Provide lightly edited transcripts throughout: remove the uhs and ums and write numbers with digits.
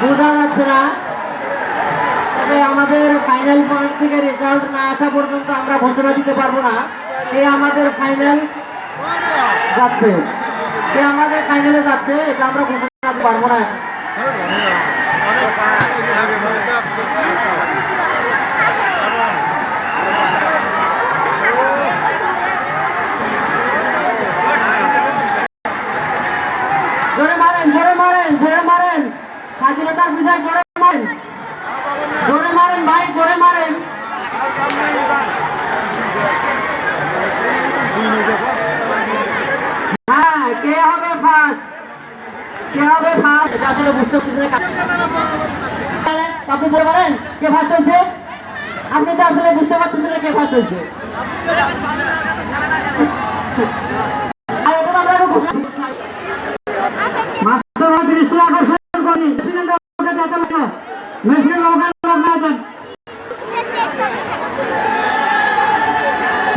বোঝা যাচ্ছে না। তবে আমাদের ফাইনাল পয়েন্ট থেকে রেজাল্ট না আসা পর্যন্ত আমরা ঘোষণা দিতে পারবো না কে আমাদের ফাইনাল যাচ্ছে, কে আমাদের ফাইনালে যাচ্ছে এটা আমরা ঘোষণা দিতে পারবো না। জোরে মারেন, জোরে মারেন, জোরে মারেন, স্বাধীনতার বিজয় জোরে মারেন, জোরে মারেন ভাই, জোরে মারেন। হ্যাঁ, কে হবে ফার্স্ট, কে হবে ফার্স্ট এটা আসলে বুঝতে আপনি বলতে পারেন কে ফার্স্ট হয়েছে? আপনি তো আসলে বুঝতে পারতেছেন কে ফার্স্ট হয়েছে। দৃষ্টি আকর্ষণ করি মেশিন নৌকা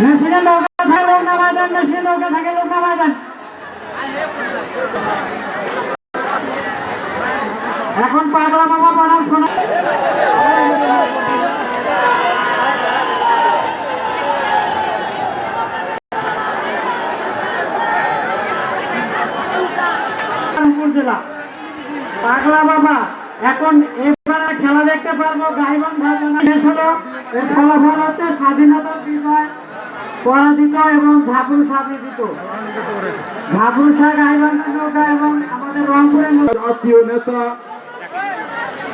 মেশিনের নৌকা থাকে লোক নামায় দেন, মেশিনের নৌকা থাকে লোক নামায় দেন। এখন পাগলা বাবা প্রণাম শোনা জেলা পাগলা বাবা। এখন এবারে খেলা দেখতে পারবো গাইবান ভাজনা শেষ হলো। এর ফলাফল হচ্ছে স্বাধীনতা বিজয় পরাজিত এবং ঝাপুরসা বিজিত। ঝাপুরসা গাইবান নৌকা এবং আমাদের রংপুরের জাতীয় নেতা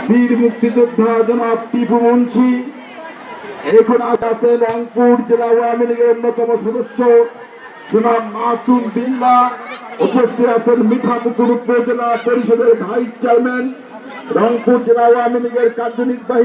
বীর মুক্তিযোদ্ধা জনাব টিপু মুন্সি, এখন আছে রংপুর জেলা আওয়ামী লীগের অন্যতম সদস্য জনাব মাসুম বিল্লাহ, উপস্থিত আছেন মিঠাপুকুর উপজেলা পরিষদের ভাইস চেয়ারম্যান, রংপুর জেলা আওয়ামী লীগের কার্যনির্বাহী